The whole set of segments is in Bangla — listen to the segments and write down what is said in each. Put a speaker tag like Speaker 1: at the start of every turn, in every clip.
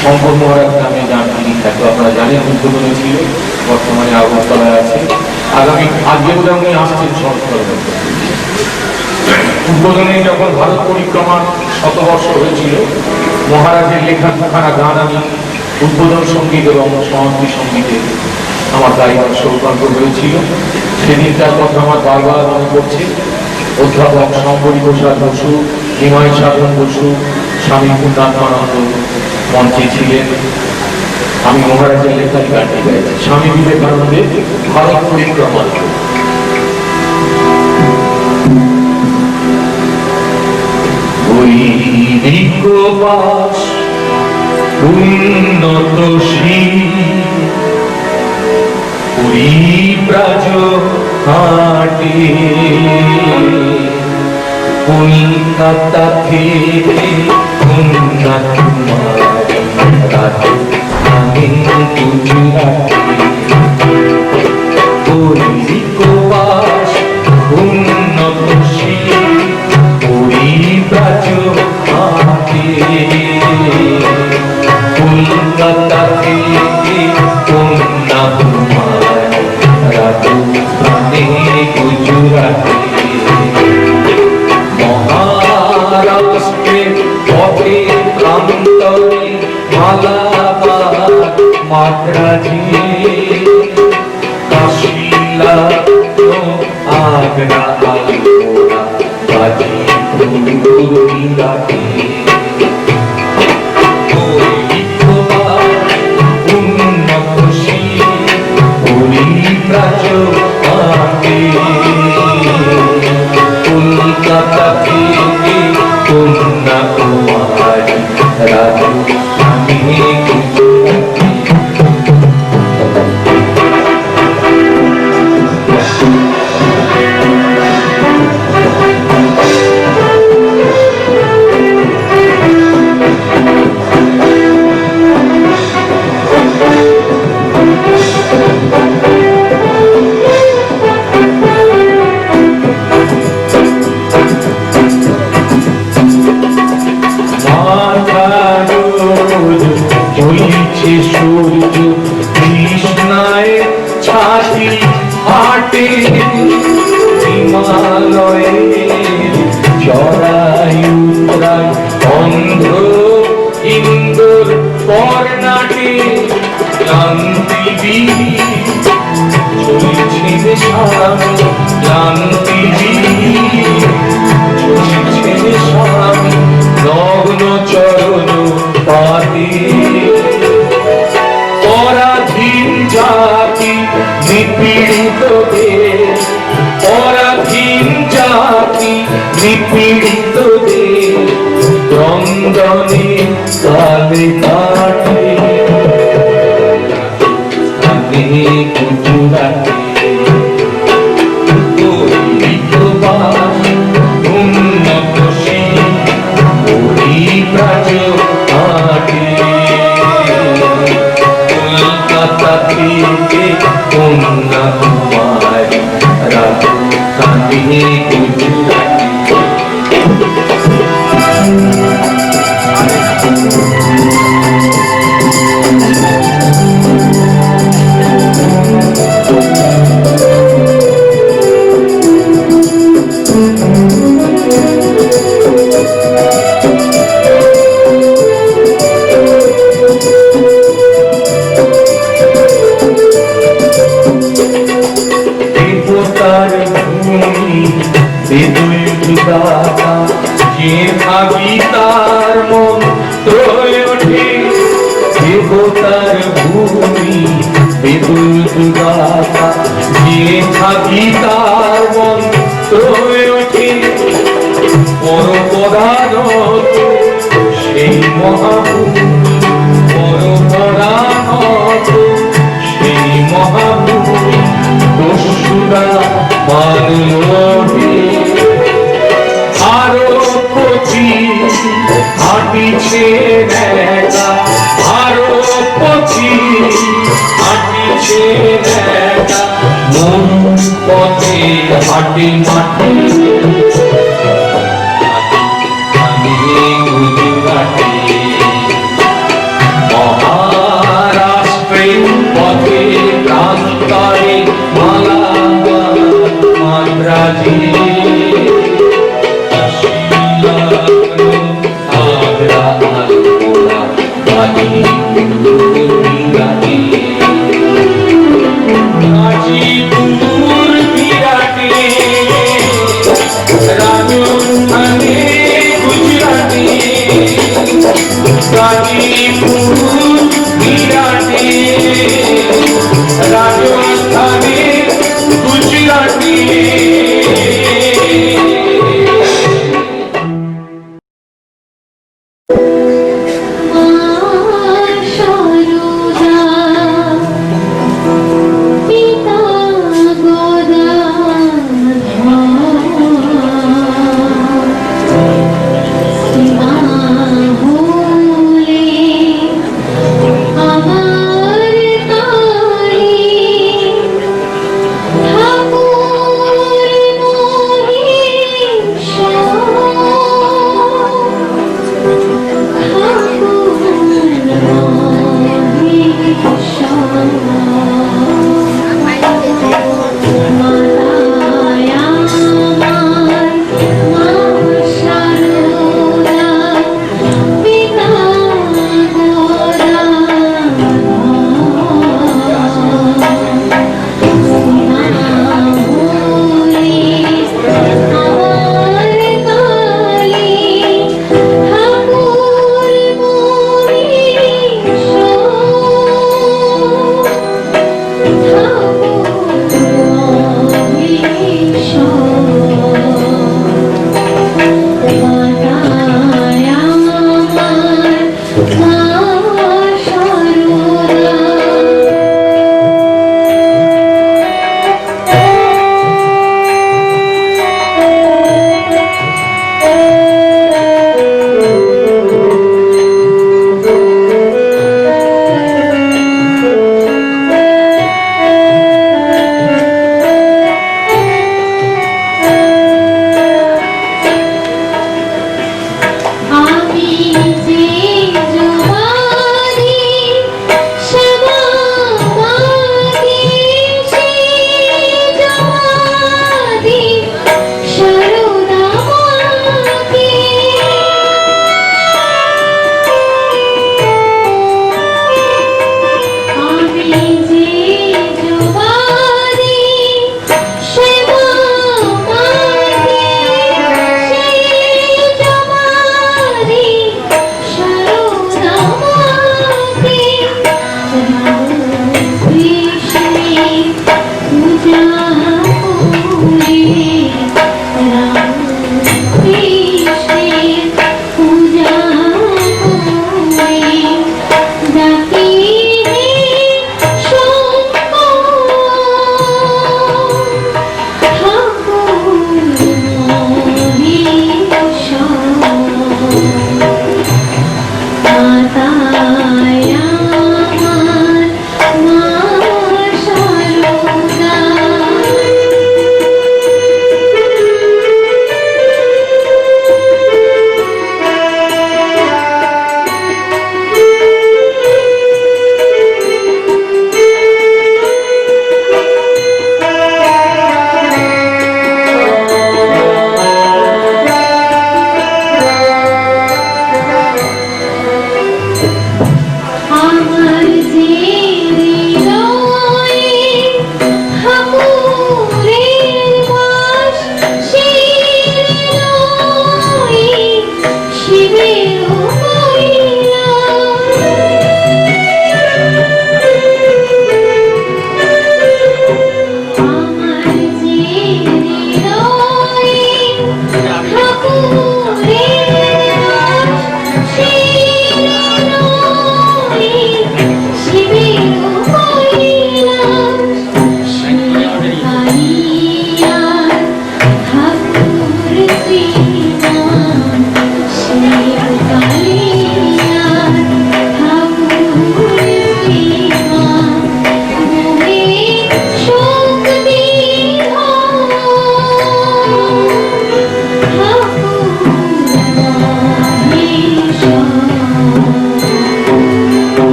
Speaker 1: শঙ্কর মহারাজ নামে যার তিনি খ্যাত, আপনারা জানেন উদ্বোধনে ছিল, বর্তমানে আগরতলায় আছে। আজকে বোধ উনি আসছেন সংস্কার উদ্বোধনে। যখন ভারত পরিক্রমার শতবর্ষ হয়েছিল, মহারাজের লেখা দুখানা গান আমি উদ্বোধন সঙ্গীত এবং সমাপ্তি সঙ্গীতে আমার গাইবার সৌভাগ্য হয়েছিল। সেদিনটার কথা আমার বারবার মনে পড়ছে। অধ্যাপক শঙ্করী প্রসাদ বসু, নিমাই সাধন বসু, স্বামী পূর্ণাত্মানন্দ মঞ্চে ছিলেন। আমি মহারাজের লেখার গানটি গাইছি, স্বামী বিবেকানন্দের ভারত পরিক্রমা। উন্নত ব্রাজ হাটে কলকাতা থেকে কন্যাকুমারী রাজধানী গুজরাটে বাস উন্নত ব্রাজ হাটে কলকাতা থেকে কন্যাকুমারী রাজধানী গুজরাটে মহারাষ্ট্রে পথে প্রান্তরে মালাবার মাদ্রাজি কাশিলা আগ্রা আলমোড়া গাজীপুর মিরাটে কলকাতা থেকে কন্যাকুমারী রাজধানী গুজরাটে সূর্য কৃষ্ণায় ছাতি হাটে হিমালয়ে জরায়ুত্রায় অন্ধ্র ইন্দোর কর্ণাটে ক্লান্তি চলছে স্বামী ক্লান্তি চলছে স্বামী নগ্ন চরণ পাতে পরাধীন জাতি নিপীড়িত দেশ পরাধীন জাতি নিপীড়িত দেশ ক্রন্দনে কালে কাটে গুজরাটে উন্নত ব্রাজ হাটে কলকাতা থেকে কন্যাকুমারী রাজধানী গুজরাটে যে ভাবি তার মন্ত্র ওঠে দেবতার ভূমি বেদুল দুর্গাতা যে ভাবি তার মন্ত্র ওঠে পরপরানত সেই মহাভূমি পরপরানত সেই মহাভূমি দস্যুরা মানবে আরো পঁচিশ হাঁটিছে নেতা আরো পঁচিশ হাঁটিছে নেতা মন পথে হাঁটি মাটি গুজরাটে আগ্রা আলপনা গাজীপুর বিরাটে গাজীপুর বিরাটে রাজস্থানে গুজরাটে গাজীপুর বিরাটে রাজস্থানে গুজরাটে
Speaker 2: Holy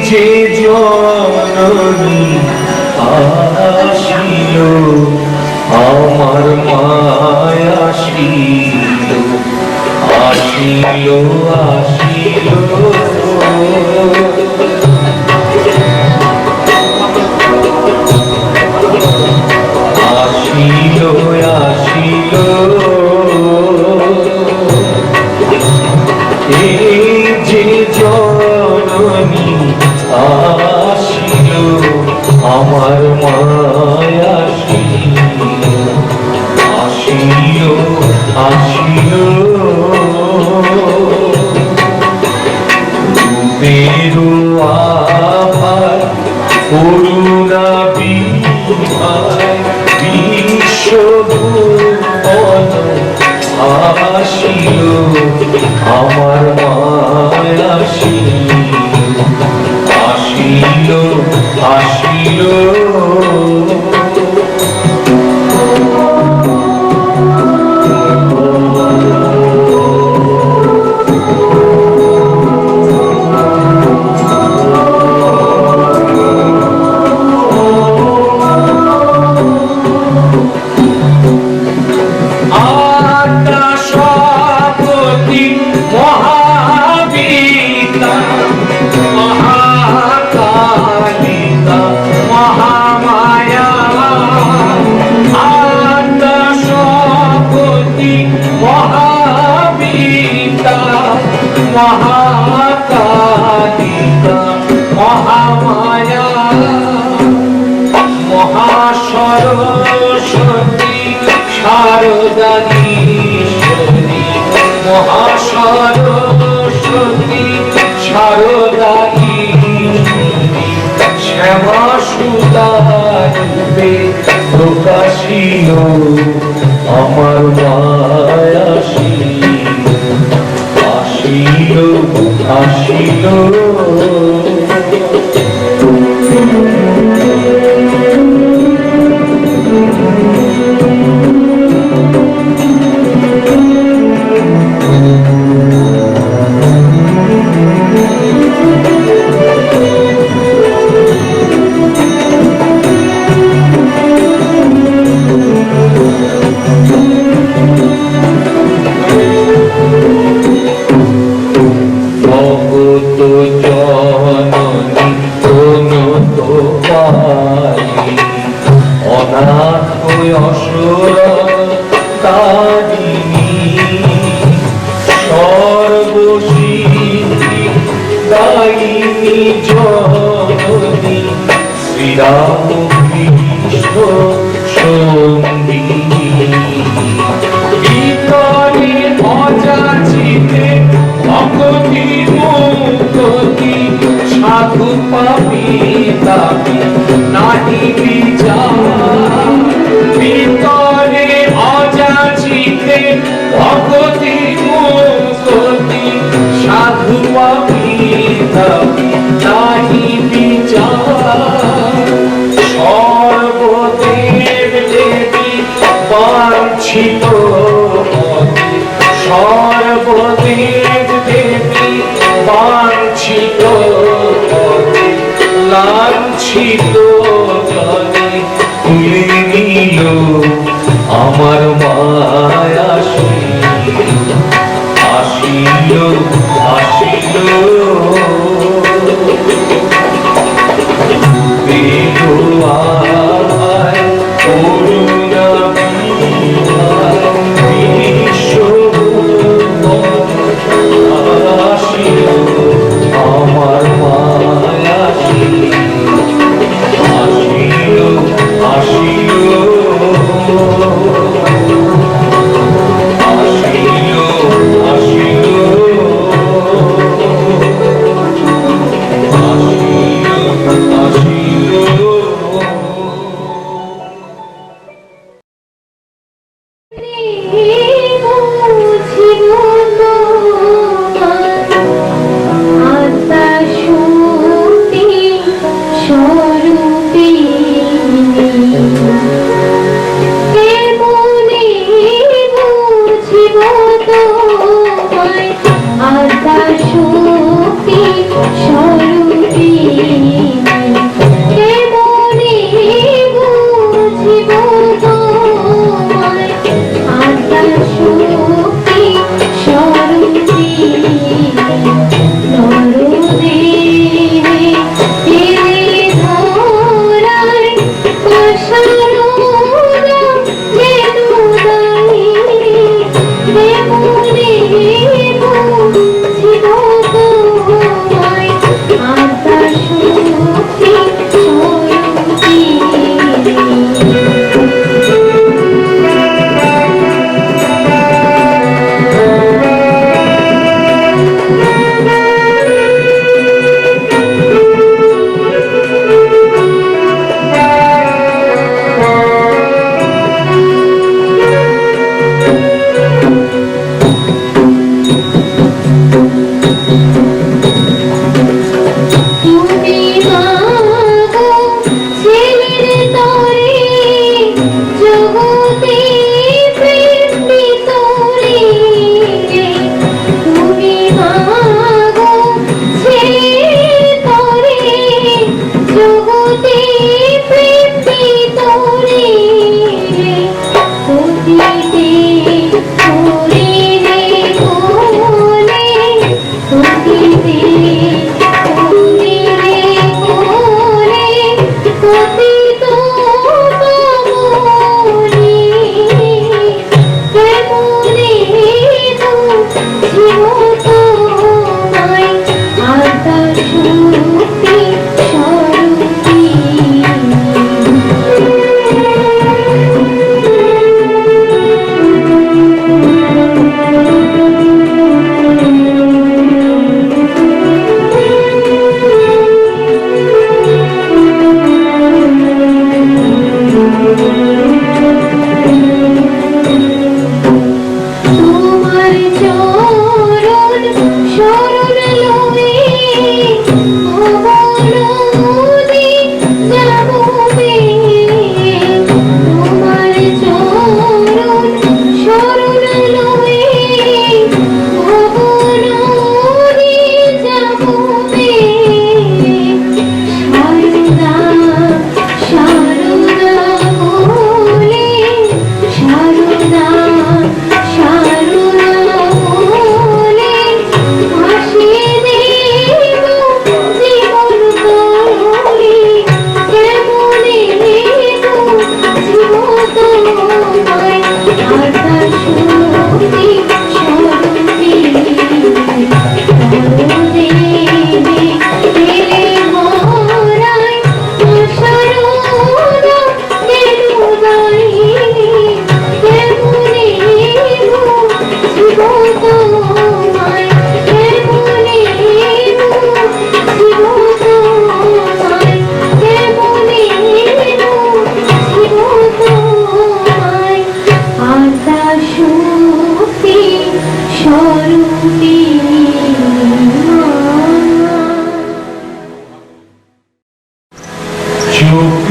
Speaker 1: যে জননী আসিল আমার মায়া আসিল আসিল আসিল আসিল আসিল এই যে জননী আসিল আমার মায়া আসিল আসিল বেরো আভার করুণা বিভার বিশ্বভুবন আসিল আমার মায়া আসিল আসিল মহাসরস্বতী শারদানীশ্বরী মহাসরস্বতী শারদানীশ্বরী শ্যামা সুতারূপে প্রকাশিল আমার মায়া আসিল আসিল সর্বসিদ্ধি দায়িনী জননী শ্রীরাম কৃষ্ণ সঙ্গিনী ভিতরে অযাচিতে ভগতি মুক্তি সাধু পাপি তাপি নাহি বিচার ভিতরে অযাচিতে ভগতি মুক্তি সাধু পাপি তাপি নাহি বিচার সর্বদেব দেবী বাঞ্ছিত মতে সর্বদেব দেবী বাঞ্ছিত মতে লাঞ্ছিত জনে তুলে নিল আমার মায়া আসিল আসিল বেহুয়ায় করুণা বিভার বিশ্বভুবন আসিল আমার মায়া আসিল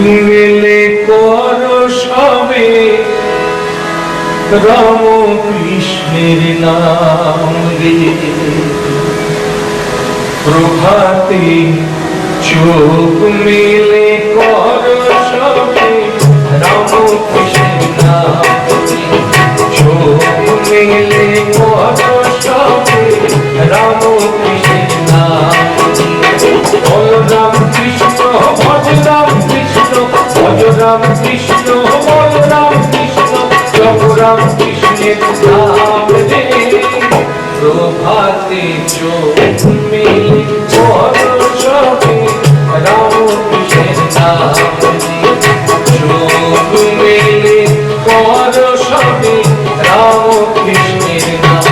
Speaker 1: মেলে কর সবে রাম কৃষ্ণের নাম রে, প্রভাতে চোখ মেলে কর সবে রাম কৃষ্ণের নাম রে, চোখ মেলে কর সবে রাম কৃষ্ণের নাম রে। বল রাম কৃষ্ণ ভজ রাম কৃষ্ণ, ভজ রাম কৃষ্ণ বল রাম কৃষ্ণ, জপ রাম কৃষ্ণের নাম রে, প্রভাতে চোখ মেলে কর সবে রাম কৃষ্ণের নাম রে, চোখ মেলে কর সবে রাম কৃষ্ণের নাম।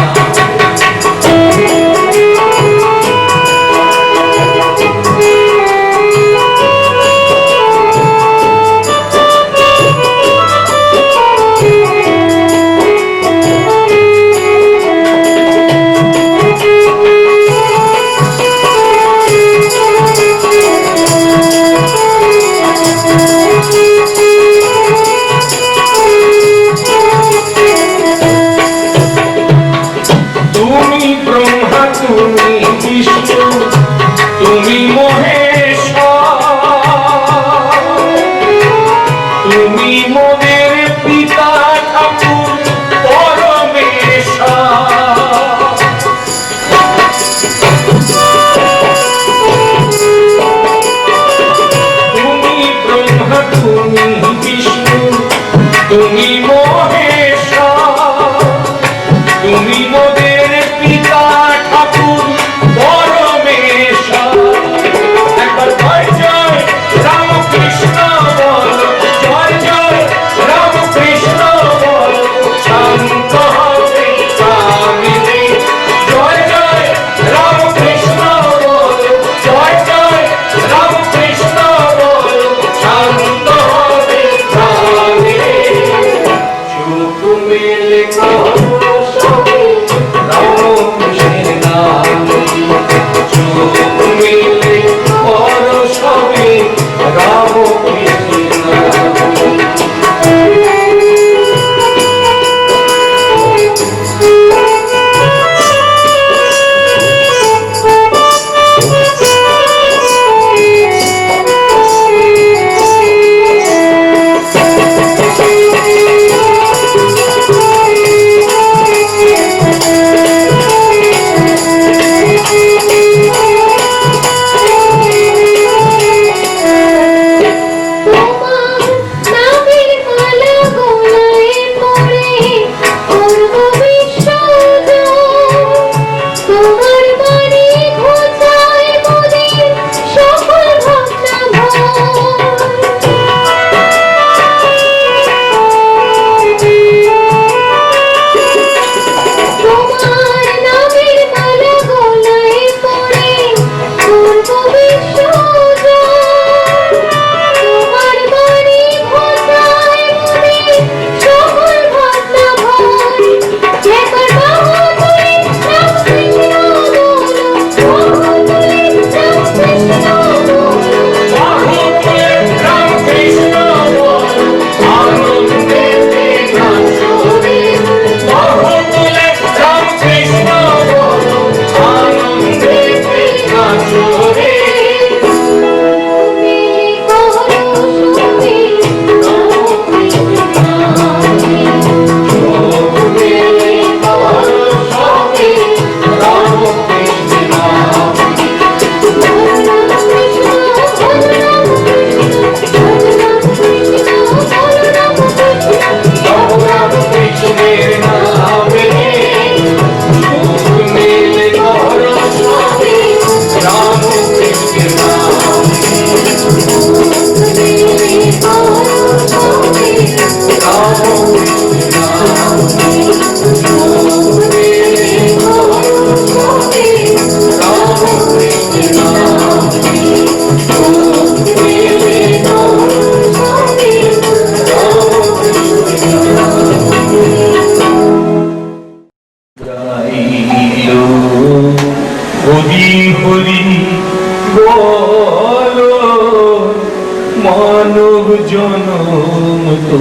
Speaker 1: জনম তো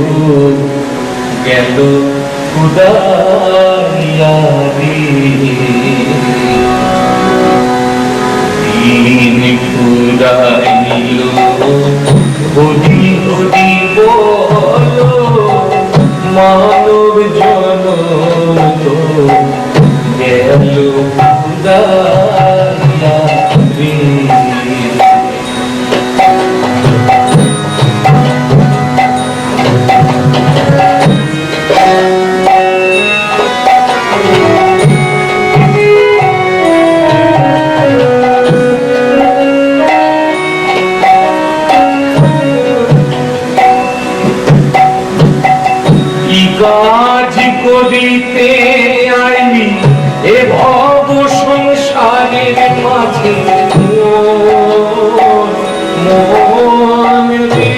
Speaker 1: গেল খুদাইয়া রে, দিন ফুরাইল হরি হরি বলো, মানব জনম তো গেল খুদাইয়া রে। কাজ করিতে আইলি এ ভব সংসারের মাঝে, মন রে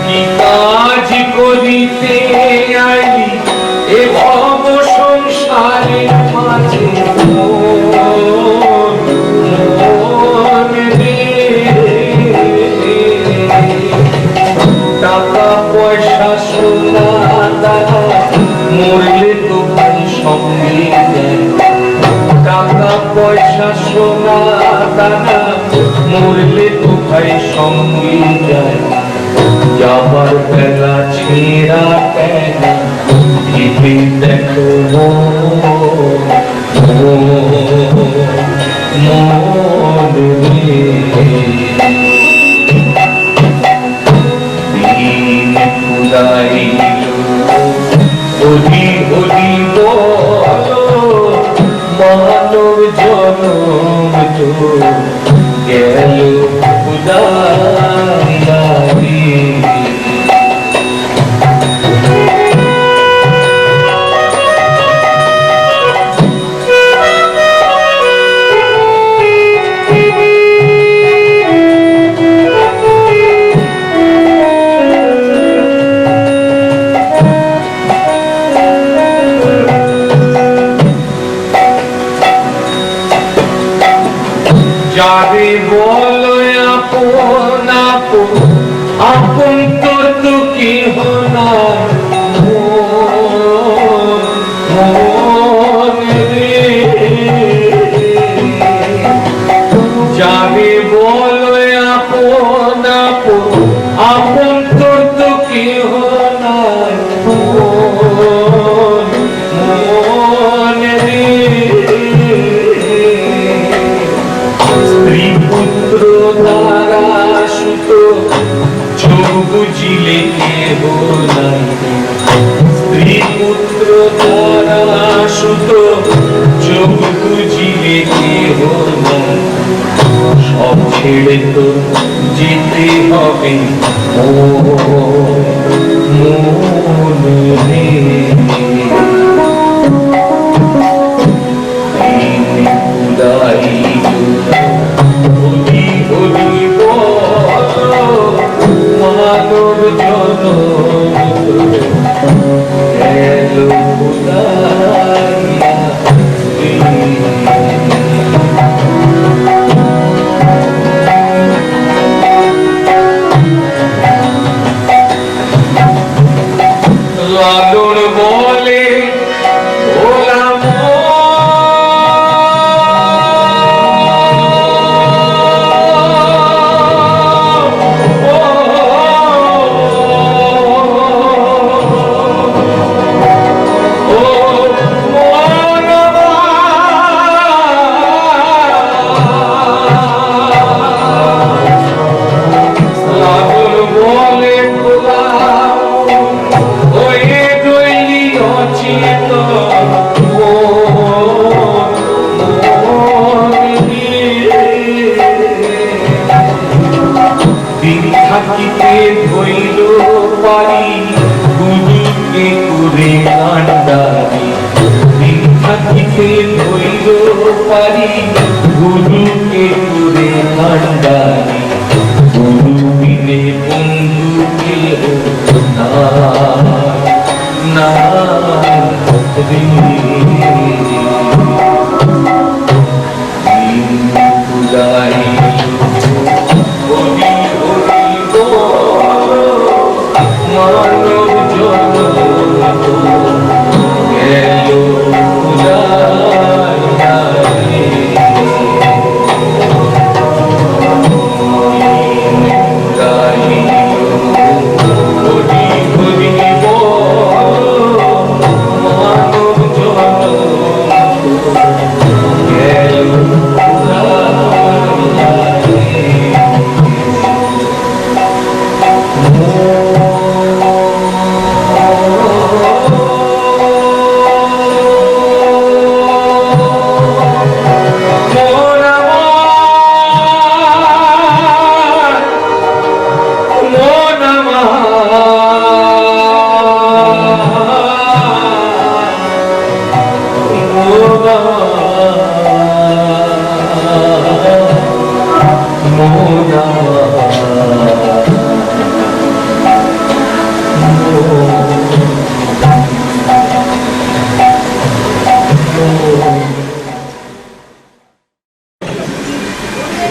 Speaker 1: কি কাজ করিতে আইলি এ ভব সংসারের মাঝে, মন রে টাকা পয়সা সোনা দানা মরলে তো ভাই সঙ্গে যায়, টাকা পয়সা সোনা দানা মরলে তো ভাই সঙ্গে যায়, যাবার বেলা ছেঁড়া কেনা ভেবে দেখো মন রে। হরি হরি বলো, মানব জনম তো গেল খুদাইয়া রে। যারে বলো আপন আপন, আপন তোর তো কেহ নাই, মন রে যারে বলো আপন আপন, আপন তোর তো কেহ নাই, মন রে স্ত্রী পুত্র দ্বারা সুত চোখ বুঝিলে কেহ নাই, স্ত্রী পুত্র দ্বারা সুত চোখ বুঝিলে কেহ নাই, সব ছেড়ে তো যেতে হবে মন রে। হরি হরি বলো, মানব জনম গেল খুদাইয়া রে। লালন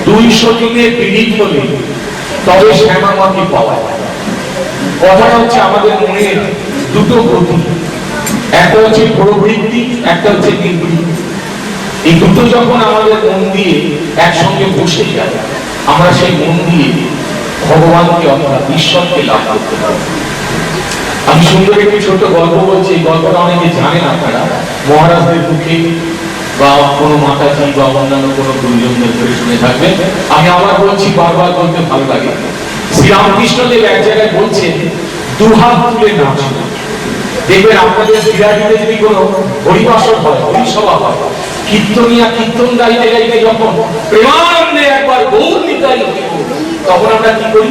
Speaker 1: 200 দিনের পীড়িত হলে তবে শ্যামামাকে পাওয়া যায়। কথাটা হচ্ছে আমাদের মনের দুটো গতি, একটা হচ্ছে প্রবৃত্তি, একটা হচ্ছে নিবৃত্তি। এই দুটো যখন আমাদের মন দিয়ে একসঙ্গে বসে যায়, আমরা সেই মন দিয়ে ভগবানকে অর্থাৎ ঈশ্বরকে লাভ করতে পারি। আমি সুন্দর একটি ছোট গল্প বলছি, এই গল্পটা অনেকে জানেন আপনারা, মহারাজদের মুখে বা কোনো মাতাজি বা অন্যান্য কোনো গুরুজনদের ধরে শুনে থাকবেন। আমি আবার বলছি, বারবার বলতে ভালো লাগে। শ্রীরামকৃষ্ণদেব এক জায়গায় বলছেন, দুহাত তুলে নাচ। দেখবেন আপনাদের বিরাটিতে যদি কোনো হরিবাসর হয়, হরিসভা হয়, কীর্তনিয়া কীর্তন গাইতে গাইতে যখন প্রেমানন্দে একবার গৌর নিতাই, তখন আমরা কি করি?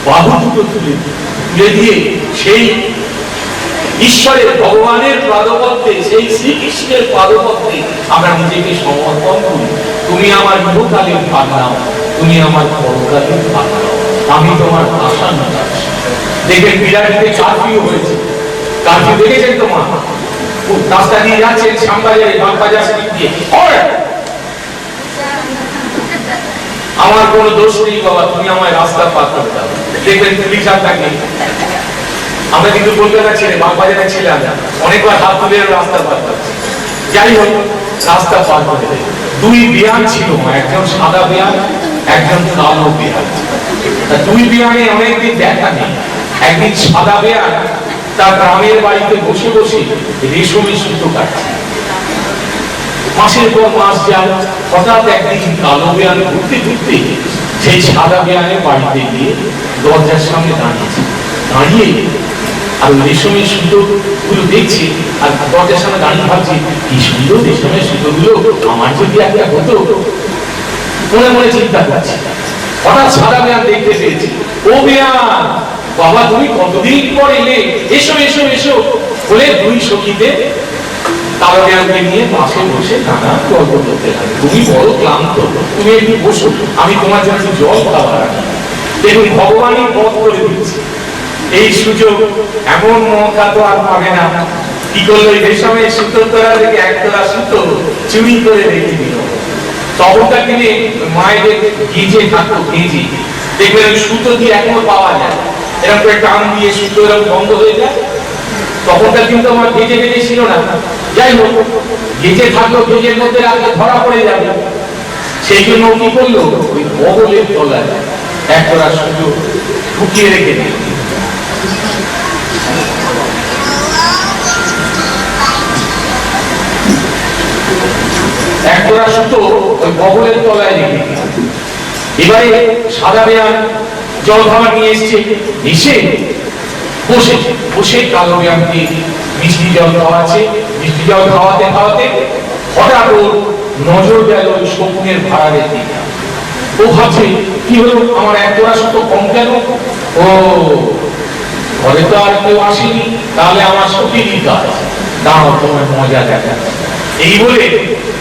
Speaker 1: বাহু দুটো তুলে দিয়ে সেই ঈশ্বরের ভগবানের পাদপদ্মে, সেই শ্রীকৃষ্ণের পাদপদ্মে আমরা নিজেকে সমর্পণ করি। তুমি আমার ইহকালের ভাগ নাও, তুমি আমার পরকালের ভাগ নাও, আমি তোমার আশা না যাচ্ছি। দেখবেন বিরাটিতে কারফিউ হয়েছে, কারফিউ দেখেছেন তো মা? রাস্তা দিয়ে যাচ্ছেন শ্যামবাজারে, বাগবাজার দিয়ে, আমার কোনো দোষ নেই বাবা, তুমি আমায় রাস্তা পার করে দাও। দেখবেন পুলিশ আপনাকে, আমরা কিন্তু কলকাতা ছেলে বাগবাজারের ছেলে, আমরা অনেকবার হাত তুলে রাস্তা পার করছি। যাই হোক, রাস্তা পার করে দেয়। দুই বিয়ান ছিল, একজন সাদা বিয়ান, একজন কালো বিয়ান। দুই বিয়ানে অনেকদিন দেখা নেই। একদিন সাদা বিয়ান তার গ্রামের বাড়িতে বসে বসে রেশমি সুতো কাটছে। মাসের পর মাস যায়, হঠাৎ একদিন কালো বিয়ান ঘুরতে ঘুরতে সেই সাদা বিয়ানের বাড়িতে গিয়ে দরজার সামনে দাঁড়িয়েছে। দাঁড়িয়ে আর রেশমের সুতো গুলো দেখছে, আর দরজার সামনে দাঁড়িয়ে ভাবছে, কি সুন্দর রেশমের সুতো গুলো, আমার যদি একটা হতো। মনে মনে চিন্তা করছে। হঠাৎ সাদা বিয়ান দেখতে পেয়েছে। ও বিয়ান, বাবা তুমি কতদিন পর এলে, এসো এসো এসো বলে দুই সখীতে কালো বিয়ানকে নিয়ে পাশে বসে নানা গল্প করতে লাগে। তুমি বড় ক্লান্ত, তুমি একটু বসো, আমি তোমার জন্য জল খাবার আনি। দেখুন, ভগবানই পথ করে দিচ্ছে এই সুযোগ। এমন মৌকা তো আর পাবে না। কি করলো? এই রেশমের সুতোর তলা থেকে একতলা সুতো চুরি করে রেখে দিল। তখনকার দিনে মায়েদের গেঁজে থাকতো, গেঁজে দেখবেন ওই সুতো দিয়ে এখনো পাওয়া যায়, এরকম করে টান দিয়ে সুতো এরকম বন্ধ হয়ে যায়। তখনকার কিন্তু আমার গেঁজে গেঁজে ছিল না। যাই হোক, গেঁজে থাকলো, গেঁজের মধ্যে রাখলে ধরা পড়ে যাবে। সেই জন্য কি করলো? ওই বগলের তলায় একতলা সুতো ঢুকিয়ে রেখে দিল। একজোড়া সুতো ওই বগলের তলায় রেখে। এবারে সাদা বিয়ান জল খাবার নিয়ে এসছে, এসে বসে বসে কালো বিয়ানকে মিষ্টি জল খাওয়াচ্ছে। মিষ্টি জল খাওয়াতে খাওয়াতে হঠাৎ ওর নজর গেল ওই শকুনের ভাড়ারের দিকে। ও ভাবছে, কি হলো, আমার একজোড়া সুতো কম কেন? ও, ঘরে তো আর কেউ আসেনি, তাহলে আমার সখীরই কাজ, দাঁড়াও তোমার মজা দেখা। এই বলে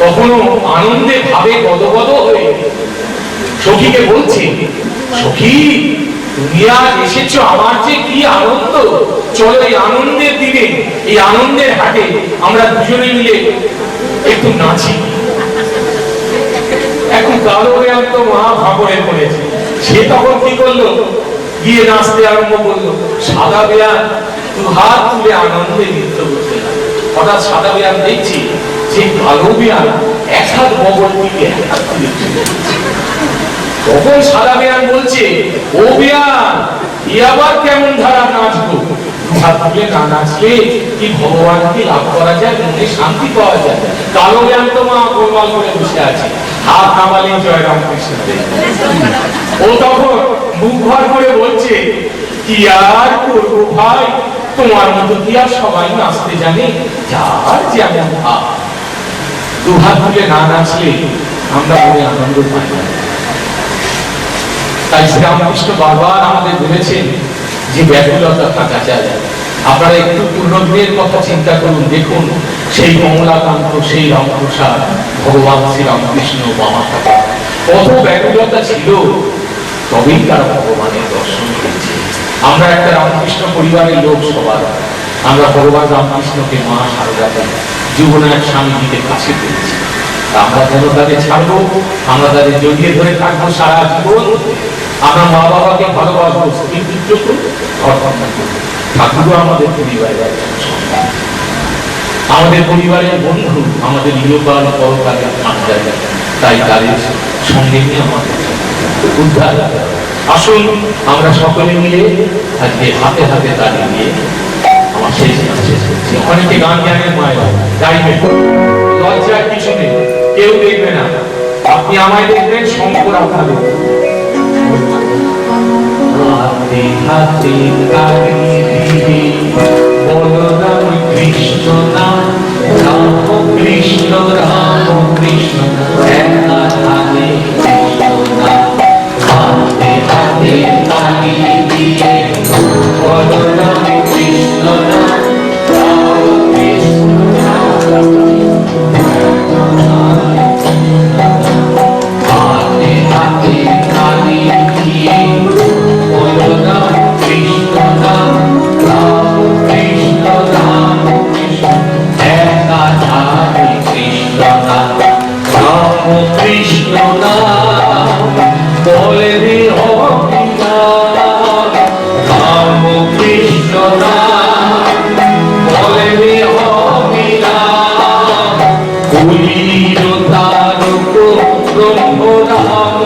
Speaker 1: তখনও আনন্দে ভাবে গদগদ হয়ে সখীকে বলছে, সখী তুমি আজ এসেছো, আমার যে কি আনন্দ। চলো এই আনন্দের দিনে, এই আনন্দের হাটে আমরা দুজনে মিলে একটু নাচি। এখন কালো বিয়ান তো মহা ভাবরে পড়েছে। সে তখন কি করলো? গিয়ে নাচতে আরম্ভ করলো। সাদা বিয়ান দু হাত তুলে আনন্দে নৃত্য করতে লাগে। হঠাৎ সাদা বিয়ান দেখছি যে কালো বিয়ান এক হাত বগল দিকে এক হাত তুলে। তখন সাদা বিয়ান বলছে, ও বিয়ান, ই আবার কেমন ধারা নাচবো? দু হাত তুলে না নাচলে কি ভগবানকে লাভ করা যায়, মনে শান্তি পাওয়া যায়? কালো বিয়ান তো মা গোলমাল করে বসে আছে, হাত নামালে জয় রামকৃষ্ণ। ও তখন মুখ ভর করে বলছে, কি আর করবো ভাই, তোমার মতো কি আর সবাই নাচতে জানে? যার যেমন ভাব। দু হাত তুলে না নাচলে আমরা মনে আনন্দ পাই না। তাই শ্রীরামকৃষ্ণ বারবার আমাদের বলেছেন যে ব্যাকুলতা থাকা চাই। আপনারা একটু পূর্ণদিনের কথা চিন্তা করুন, দেখুন সেই কমলাকান্ত, সেই রামপ্রসাদ, ভগবান শ্রীরামকৃষ্ণ বামা ঠাকুর কত ব্যাকুলতা ছিল, তবেই তারা ভগবানের দর্শন পেয়েছে। আমরা একটা রামকৃষ্ণ পরিবারের লোক সবার, আমরা ভগবান রামকৃষ্ণকে মা সারদাকে যুবনায়ক স্বামীজিকে কাছে পেয়েছি। আমরা কেন তাদের ছাড়বো? আমরা তাদের জড়িয়ে ধরে থাকবো সারা জীবন। আমরা মা বাবাকে ভালোবাসবো, ঠাকুরও আমাদের পরিবারের একজন সন্তান, আমাদের পরিবারের বন্ধু, আমাদের ইহকাল পরকালের আত্মা। তাই তাদের সঙ্গে নিয়ে আমাদের উদ্ধার। আসুন আমরা সকলে মিলে আজকে হাতে হাতে দাঁড়িয়ে নিয়ে আমার শেষ গান শেষ করছি। অনেকে গান জানেন, মায়েরা গাইবেন, লজ্জার কিছু নেই, কেউ দেখবে না, আপনি আমায় দেখবেন, শঙ্কর আপনাদের। হাতে হাতে দাঁড়িয়ে দিবে বলরাম কৃষ্ণ নাম, রাম কৃষ্ণ রাম কৃষ্ণ একা ধানে কৃষ্ণ নাম। হাতে হাতে দাঁড়িয়ে দিবে বলরাম কৃষ্ণ নাম, রাম কৃষ্ণ রাম হাতে হাতে দাঁড়িয়ে দিয়ে বলরাম কৃষ্ণ নাম, রাম কৃষ্ণ রাম কৃষ্ণ একা ধারে কৃষ্ণ নাম। রাম কৃষ্ণ নাম বলে রে হরি নাম, রাম কৃষ্ণ নাম বলে রে হরি নাম। কলির তারক ব্রহ্ম রাম